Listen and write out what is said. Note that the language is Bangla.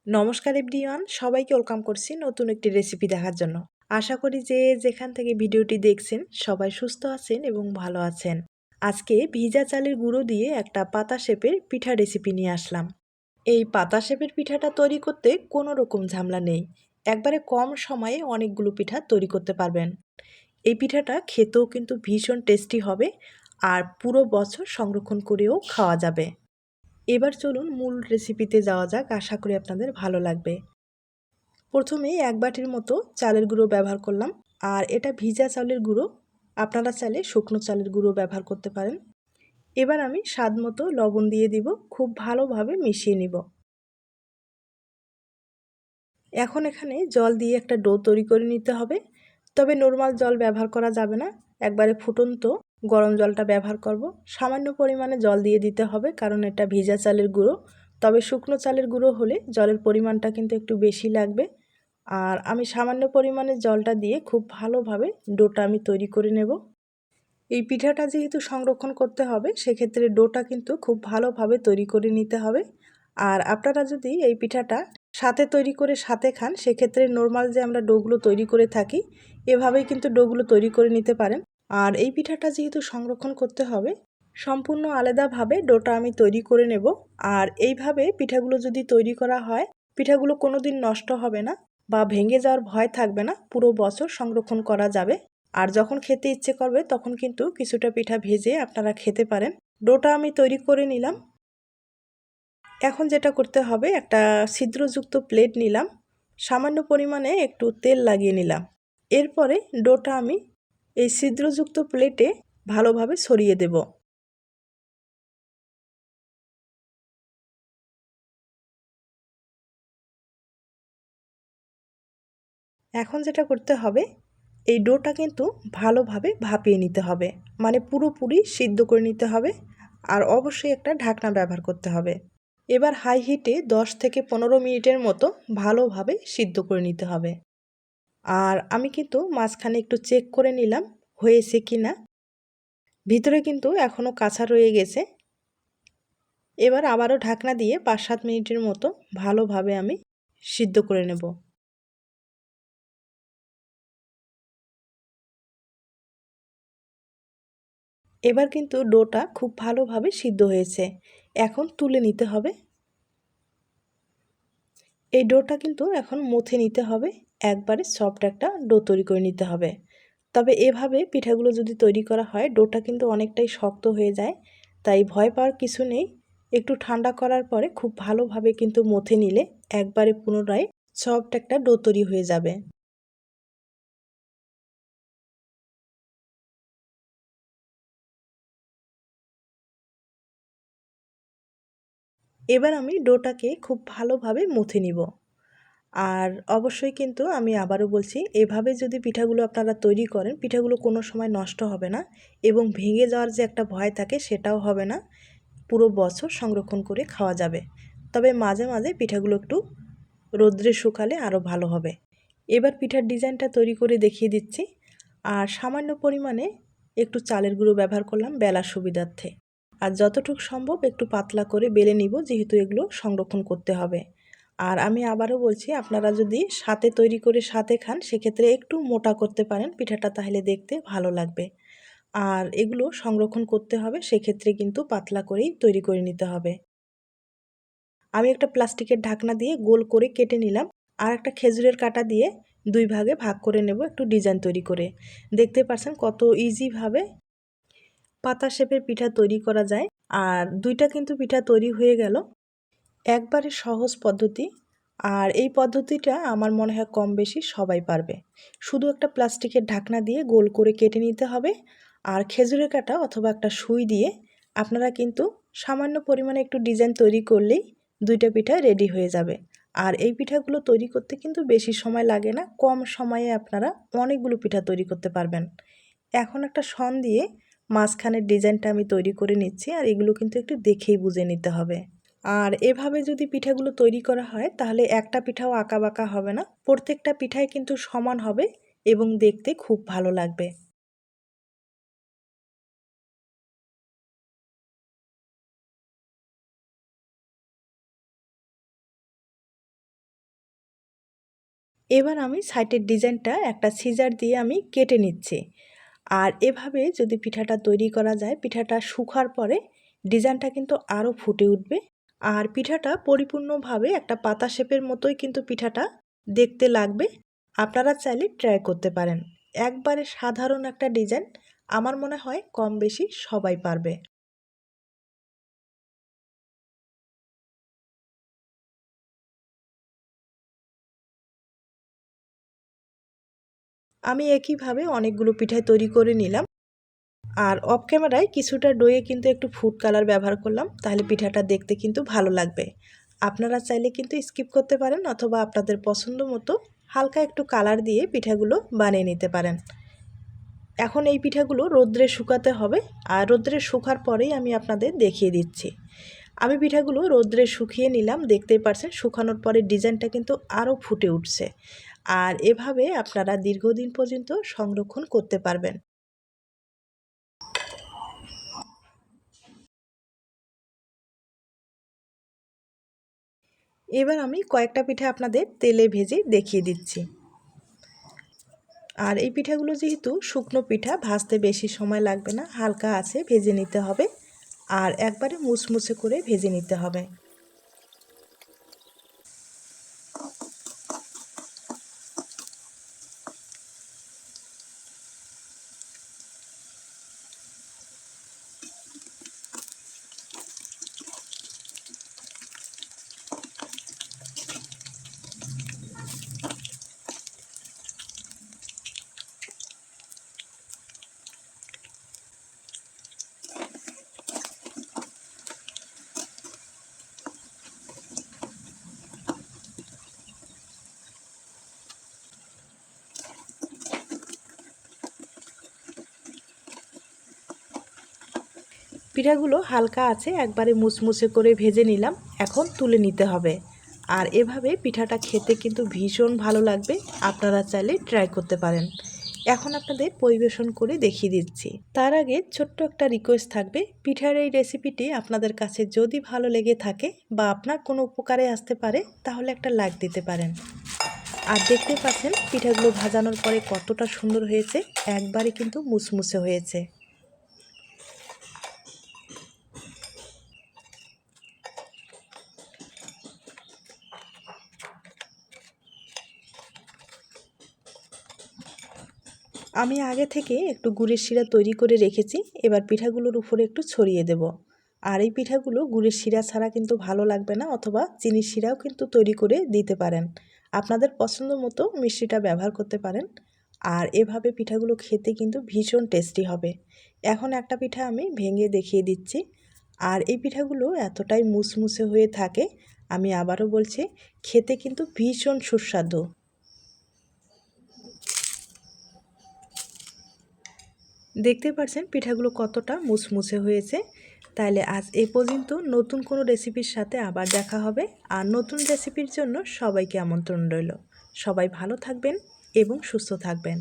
নমস্কার এভরিওয়ান, সবাইকে ওয়েলকাম করছি নতুন একটি রেসিপি দেখার জন্য। আশা করি যে যেখান থেকে ভিডিওটি দেখছেন সবাই সুস্থ আছেন এবং ভালো আছেন। আজকে ভিজা চালের গুঁড়ো দিয়ে একটা পাতা শেপের পিঠা রেসিপি নিয়ে আসলাম। এই পাতা শেপের পিঠাটা তৈরি করতে কোনো রকম ঝামেলা নেই। একবারে কম সময়ে অনেকগুলো পিঠা তৈরি করতে পারবেন। এই পিঠাটা খেতেও কিন্তু ভীষণ টেস্টি হবে আর পুরো বছর সংরক্ষণ করেও খাওয়া যাবে। এবার চলুন মূল রেসিপিতে যাওয়া যাক, আশা করি আপনাদের ভালো লাগবে। প্রথমে ১ বাটির মতো চালের গুঁড়ো ব্যবহার করলাম। আর এটা ভিজা চালের গুঁড়ো, আপনারা চাইলে শুকনো চালের গুঁড়ো ব্যবহার করতে পারেন। এবার আমি স্বাদ মতো লবণ দিয়ে দিব, খুব ভালোভাবে মিশিয়ে নিব। এখন এখানে জল দিয়ে একটা ডো তৈরি করে নিতে হবে। তবে নর্মাল জল ব্যবহার করা যাবে না, একবারে ফুটন্ত গরম জলটা ব্যবহার করব। সামান্য পরিমাণে জল দিয়ে দিতে হবে, কারণ এটা ভিজা চালের গুঁড়ো। তবে শুকনো চালের গুঁড়ো হলে জলের পরিমাণটা কিন্তু একটু বেশি লাগবে। আর আমি সামান্য পরিমাণে জলটা দিয়ে খুব ভালোভাবে ডোটা আমি তৈরি করে নেব। এই পিঠাটা যেহেতু সংরক্ষণ করতে হবে, সেক্ষেত্রে ডোটা কিন্তু খুব ভালোভাবে তৈরি করে নিতে হবে। আর আপনারা যদি এই পিঠাটা সাথে তৈরি করে সাথে খান, সেক্ষেত্রে নর্মাল যে আমরা ডোগুলো তৈরি করে থাকি, এভাবেই কিন্তু ডোগুলো তৈরি করে নিতে পারেন। আর এই পিঠাটা যেহেতু সংরক্ষণ করতে হবে, সম্পূর্ণ আলাদাভাবে ডোটা আমি তৈরি করে নেব। আর এইভাবে পিঠাগুলো যদি তৈরি করা হয়, পিঠাগুলো কোনো দিন নষ্ট হবে না বা ভেঙে যাওয়ার ভয় থাকবে না, পুরো বছর সংরক্ষণ করা যাবে। আর যখন খেতে ইচ্ছে করবে তখন কিন্তু কিছুটা পিঠা ভেজে আপনারা খেতে পারেন। ডোটা আমি তৈরি করে নিলাম। এখন যেটা করতে হবে, একটা ছিদ্রযুক্ত প্লেট নিলাম, সামান্য পরিমাণে একটু তেল লাগিয়ে নিলাম। এরপরে ডোটা আমি এই ছিদ্রযুক্ত প্লেটে ভালোভাবে ছড়িয়ে দেব। এখন যেটা করতে হবে, এই ডোটা কিন্তু ভালোভাবে ভাপিয়ে নিতে হবে, মানে পুরোপুরি সিদ্ধ করে নিতে হবে। আর অবশ্যই একটা ঢাকনা ব্যবহার করতে হবে। এবার হাই হিটে 10 থেকে 15 মিনিটের মতো ভালোভাবে সিদ্ধ করে নিতে হবে। আর আমি কিন্তু মাঝখানে একটু চেক করে নিলাম হয়েছে কি না। ভিতরে কিন্তু এখনও কাঁচা রয়ে গেছে। এবার আবারও ঢাকনা দিয়ে 5-7 মিনিটের মতো ভালোভাবে আমি সিদ্ধ করে নেব। এবার কিন্তু ডোটা খুব ভালোভাবে সিদ্ধ হয়েছে, এখন তুলে নিতে হবে। এই ডোটা কিন্তু এখন মথে নিতে হবে, একবারে সফট একটা ডো তৈরি করে নিতে হবে। তবে এভাবে পিঠাগুলো যদি তৈরি করা হয়, ডোটা কিন্তু অনেকটাই শক্ত হয়ে যায়, তাই ভয় পাওয়ার কিছু নেই। একটু ঠান্ডা করার পরে খুব ভালোভাবে কিন্তু মথে নিলে একবারে পুনরায় সফট একটা ডো তৈরি হয়ে যাবে। এবার আমি ডোটাকে খুব ভালোভাবে মথে নিব। আর অবশ্যই কিন্তু আমি আবারও বলছি, এভাবে যদি পিঠাগুলো আপনারা তৈরি করেন, পিঠাগুলো কোনো সময় নষ্ট হবে না এবং ভেঙে যাওয়ার যে একটা ভয় থাকে সেটাও হবে না। পুরো বছর সংরক্ষণ করে খাওয়া যাবে। তবে মাঝে মাঝে পিঠাগুলো একটু রোদ্রে শুকালে আরও ভালো হবে। এবার পিঠার ডিজাইনটা তৈরি করে দেখিয়ে দিচ্ছি। আর সামান্য পরিমাণে একটু চালের গুঁড়ো ব্যবহার করলাম বেলার সুবিধার্থে। আর যতটুকু সম্ভব একটু পাতলা করে বেলে নিব, যেহেতু এগুলো সংরক্ষণ করতে হবে। আর আমি আবারও বলছি, আপনারা যদি সাথে তৈরি করে সাথে খান, সেক্ষেত্রে একটু মোটা করতে পারেন পিঠাটা, তাহলে দেখতে ভালো লাগবে। আর এগুলো সংরক্ষণ করতে হবে, সেক্ষেত্রে কিন্তু পাতলা করেই তৈরি করে নিতে হবে। আমি একটা প্লাস্টিকের ঢাকনা দিয়ে গোল করে কেটে নিলাম। আর একটা খেজুরের কাঁটা দিয়ে 2 ভাগে ভাগ করে নেব, একটু ডিজাইন তৈরি করে। দেখতে পাচ্ছেন কত ইজিভাবে পাতা শেপের পিঠা তৈরি করা যায়। আর 2টা কিন্তু পিঠা তৈরি হয়ে গেল। একবারে সহজ পদ্ধতি। আর এই পদ্ধতিটা আমার মনে হয় কম বেশি সবাই পারবে। শুধু একটা প্লাস্টিকের ঢাকনা দিয়ে গোল করে কেটে নিতে হবে। আর খেজুরের কাঁটা অথবা একটা সুই দিয়ে আপনারা কিন্তু সামান্য পরিমাণে একটু ডিজাইন তৈরি করলেই 2টা পিঠা রেডি হয়ে যাবে। আর এই পিঠাগুলো তৈরি করতে কিন্তু বেশি সময় লাগে না, কম সময়ে আপনারা অনেকগুলো পিঠা তৈরি করতে পারবেন। এখন একটা শন দিয়ে মাঝখানের ডিজাইনটা আমি তৈরি করে নিচ্ছি, আর এগুলো কিন্তু একটু দেখেই বুঝে নিতে হবে। আর এভাবে যদি পিঠাগুলো তৈরি করা হয়, তাহলে একটা পিঠাও আঁকাবাঁকা হবে না, প্রত্যেকটা পিঠাই কিন্তু সমান হবে এবং দেখতে খুব ভালো লাগবে। এবার আমি সাইডের ডিজাইনটা একটা সিজার দিয়ে আমি কেটে নিচ্ছি। আর এভাবে যদি পিঠাটা তৈরি করা যায়, পিঠাটা শুকার পরে ডিজাইনটা কিন্তু আরও ফুটে উঠবে। আর পিঠাটা পরিপূর্ণভাবে একটা পাতা শেপের মতোই কিন্তু পিঠাটা দেখতে লাগবে। আপনারা চাইলে ট্রাই করতে পারেন। একবারে সাধারণ একটা ডিজাইন, আমার মনে হয় কম বেশি সবাই পারবে। আমি একইভাবে অনেকগুলো পিঠাই তৈরি করে নিলাম। আর অফ ক্যামেরায় কিছুটা ডোয়ে কিন্তু একটু ফুড কালার ব্যবহার করলাম, তাহলে পিঠাটা দেখতে কিন্তু ভালো লাগবে। আপনারা চাইলে কিন্তু স্কিপ করতে পারেন, অথবা আপনাদের পছন্দ মতো হালকা একটু কালার দিয়ে পিঠাগুলো বানিয়ে নিতে পারেন। এখন এই পিঠাগুলো রোদ্রে শুকাতে হবে, আর রোদ্রে শুকার পরেই আমি আপনাদের দেখিয়ে দিচ্ছি। আমি পিঠাগুলো রোদ্রে শুকিয়ে নিলাম, দেখতেই পারছেন শুকানোর পরে ডিজাইনটা কিন্তু আরও ফুটে উঠছে। আর এভাবে আপনারা দীর্ঘদিন পর্যন্ত সংরক্ষণ করতে পারবেন। এবার আমি কয়েকটা পিঠা আপনাদের তেলে ভেজে দেখিয়ে দিচ্ছি। আর এই পিঠাগুলো যেহেতু শুকনো পিঠা, ভাজতে বেশি সময় লাগবে না, হালকা আছে ভেজে নিতে হবে। আর একবারে মুচমুচে করে ভেজে নিতে হবে। পিঠাগুলো হালকা আছে একবারে মুচমুচে করে ভেজে নিলাম, এখন তুলে নিতে হবে। আর এভাবে পিঠাটা খেতে কিন্তু ভীষণ ভালো লাগবে, আপনারা চাইলে ট্রাই করতে পারেন। এখন আপনাদের পরিবেশন করে দেখিয়ে দিচ্ছি। তার আগে ছোট্ট একটা রিকোয়েস্ট থাকবে, পিঠার এই রেসিপিটি আপনাদের কাছে যদি ভালো লেগে থাকে বা আপনার কোনো উপকারে আসতে পারে, তাহলে একটা লাইক দিতে পারেন। আর দেখতে পাচ্ছেন পিঠাগুলো ভাজানোর পরে কতটা সুন্দর হয়েছে, একবারে কিন্তু মুচমুচে হয়েছে। আমি আগে থেকে একটু গুড়ের শিরা তৈরি করে রেখেছি, এবার পিঠাগুলোর উপরে একটু ছড়িয়ে দেব। আর এই পিঠাগুলো গুড়ের শিরা ছাড়া কিন্তু ভালো লাগবে না, অথবা চিনির শিরাও কিন্তু তৈরি করে দিতে পারেন। আপনাদের পছন্দ মতো মিষ্টিটা ব্যবহার করতে পারেন। আর এভাবে পিঠাগুলো খেতে কিন্তু ভীষণ টেস্টি হবে। এখন একটা পিঠা আমি ভেঙে দেখিয়ে দিচ্ছি। আর এই পিঠাগুলো এতটাই মুচমুচে হয়ে থাকে, আমি আবারও বলছি, খেতে কিন্তু ভীষণ সুস্বাদু। দেখতে পাচ্ছেন পিঠাগুলো কতটা মুচমুচে হয়েছে। তাইলে আজ এই পর্যন্ত, নতুন কোনো রেসিপির সাথে আবার দেখা হবে। আর নতুন রেসিপির জন্য সবাইকে আমন্ত্রণ রইল। সবাই ভালো থাকবেন এবং সুস্থ থাকবেন।